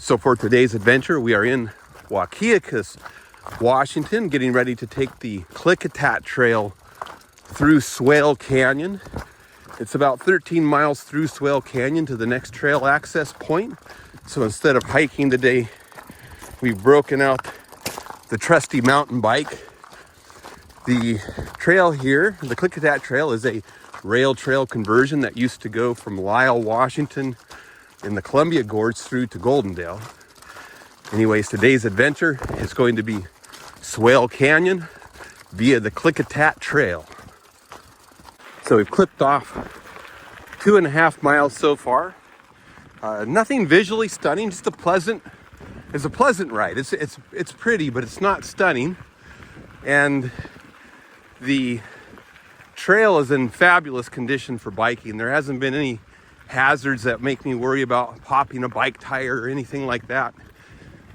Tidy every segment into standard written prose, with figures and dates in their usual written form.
So for today's adventure, we are in Wahkiacus, Washington, getting ready to take the Klickitat Trail through Swale Canyon. It's about 13 miles through Swale Canyon to the next trail access point. So instead of hiking today, we've broken out the trusty mountain bike. The trail here, the Klickitat Trail, is a rail trail conversion that used to go from Lisle, Washington in the Columbia Gorge through to Goldendale. Anyways, today's adventure is going to be Swale Canyon via the Klickitat Trail. So we've clipped off 2.5 miles so far. Nothing visually stunning, just a pleasant ride. It's pretty, but it's not stunning. And the trail is in fabulous condition for biking. There hasn't been any hazards that make me worry about popping a bike tire or anything like that.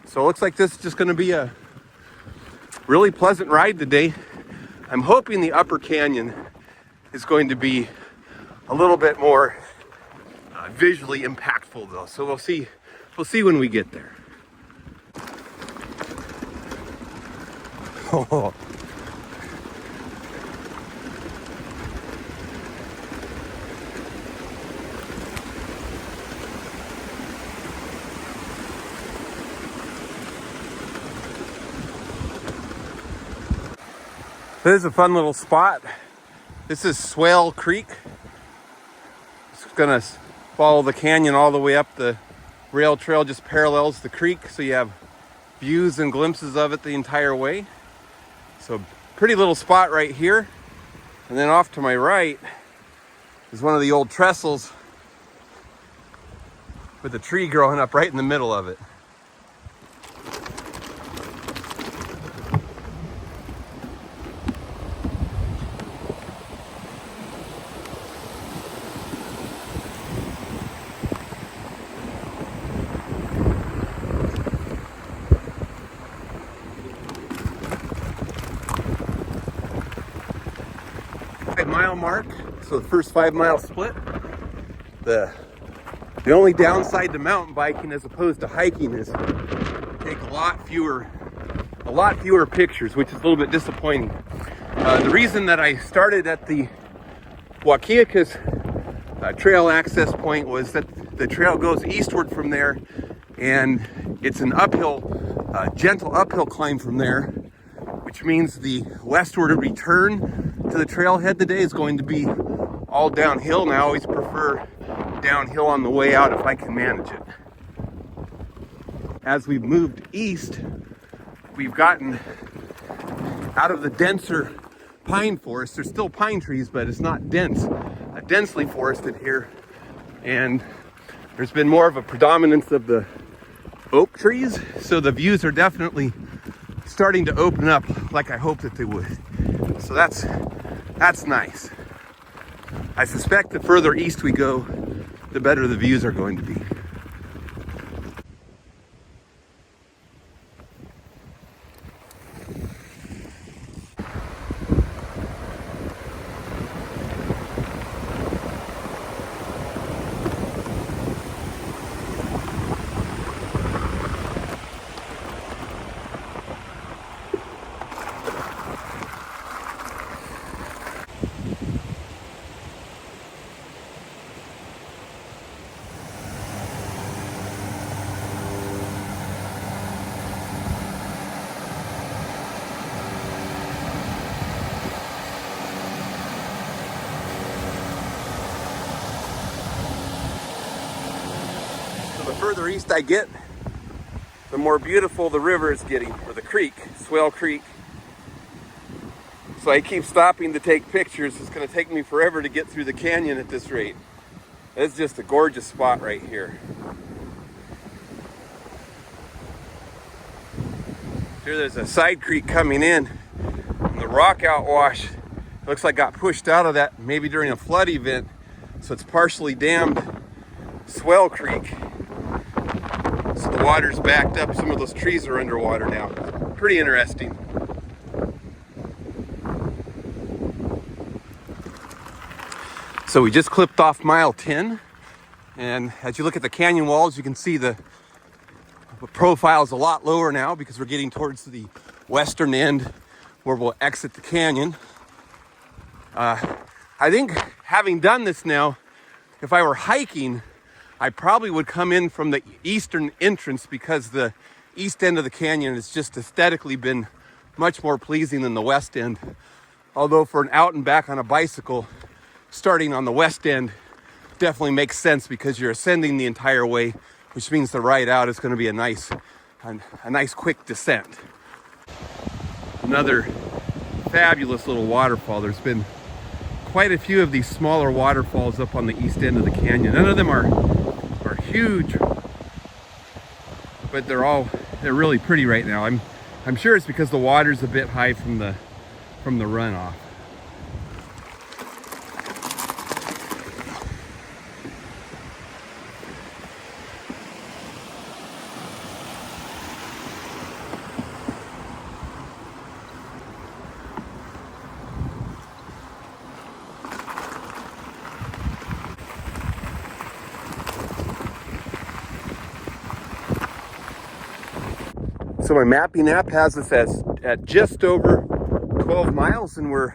So it looks like this is just going to be a really pleasant ride today. I'm hoping the upper canyon is going to be a little bit more visually impactful though. So we'll see when we get there. Oh. This is a fun little spot. This is Swale Creek. It's gonna follow the canyon all the way up. The rail trail just parallels the creek, so you have views and glimpses of it the entire way. So pretty little spot right here. And then off to my right is one of the old trestles with a tree growing up right in the middle of it. Mile mark, so the first 5 mile split. The only downside to mountain biking as opposed to hiking is take a lot fewer pictures, which is a little bit disappointing. The reason that I started at the Wahkiacus Trail access point was that the trail goes eastward from there, and it's an gentle uphill climb from there, which means the westward return to the trailhead today is going to be all downhill, and I always prefer downhill on the way out if I can manage it. As we've moved east, we've gotten out of the denser pine forest. There's still pine trees, but it's not densely forested here, and there's been more of a predominance of the oak trees, so the views are definitely starting to open up like I hoped that they would. So that's nice. I suspect the further east we go, the better the views are going to be. The further east I get, the more beautiful the river is getting, or the creek, Swale Creek. So I keep stopping to take pictures. It's going to take me forever to get through the canyon at this rate. It's just a gorgeous spot right here. Here there's a side creek coming in, and the rock outwash looks like got pushed out of that maybe during a flood event, so it's partially dammed Swale Creek. So the water's backed up. Some of those trees are underwater now. Pretty interesting. So we just clipped off mile 10, and as you look at the canyon walls, you can see the profile is a lot lower now because we're getting towards the western end where we'll exit the canyon. I think having done this now, if I were hiking, I probably would come in from the eastern entrance because the east end of the canyon has just aesthetically been much more pleasing than the west end. Although for an out and back on a bicycle, starting on the west end definitely makes sense because you're ascending the entire way, which means the ride out is going to be a nice quick descent. Another fabulous little waterfall. There's been quite a few of these smaller waterfalls up on the east end of the canyon. None of them are huge, but they're really pretty right now. I'm sure it's because the water's a bit high from the runoff. So my mapping app has us at just over 12 miles, and we're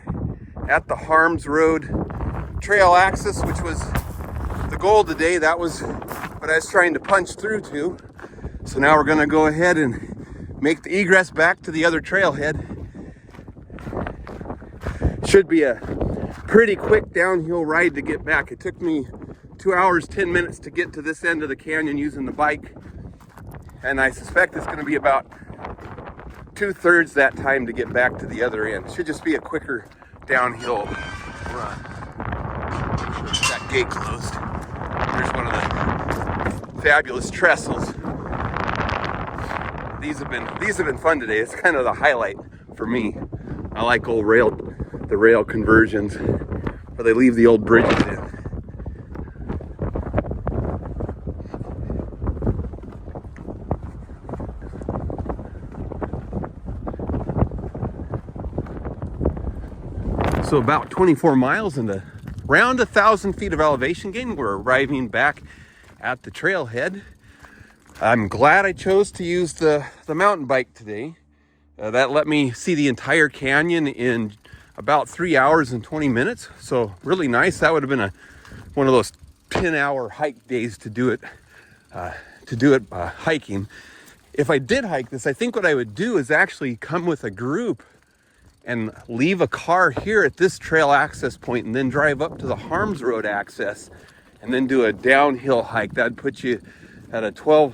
at the Harms Road Trail axis, which was the goal today. That was what I was trying to punch through to. So now we're gonna go ahead and make the egress back to the other trailhead. Should be a pretty quick downhill ride to get back. It took me 2 hours, 10 minutes to get to this end of the canyon using the bike. And I suspect it's going to be about 2/3 that time to get back to the other end. It should just be a quicker downhill run. That gate closed. There's one of the fabulous trestles. These have been fun today. It's kind of the highlight for me. I like the rail conversions where they leave the old bridges in. So about 24 miles and around 1,000 feet of elevation gain, we're arriving back at the trailhead. I'm glad I chose to use the mountain bike today. That let me see the entire canyon in about 3 hours and 20 minutes. So really nice. That would have been one of those 10-hour hike days to do it hiking. If I did hike this, I think what I would do is actually come with a group and leave a car here at this trail access point and then drive up to the Harms Road access and then do a downhill hike. That'd put you at a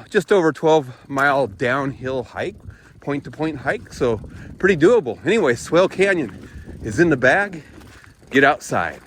just over 12 mile downhill hike, point to point hike. So pretty doable. Anyway, Swale Canyon is in the bag. Get outside.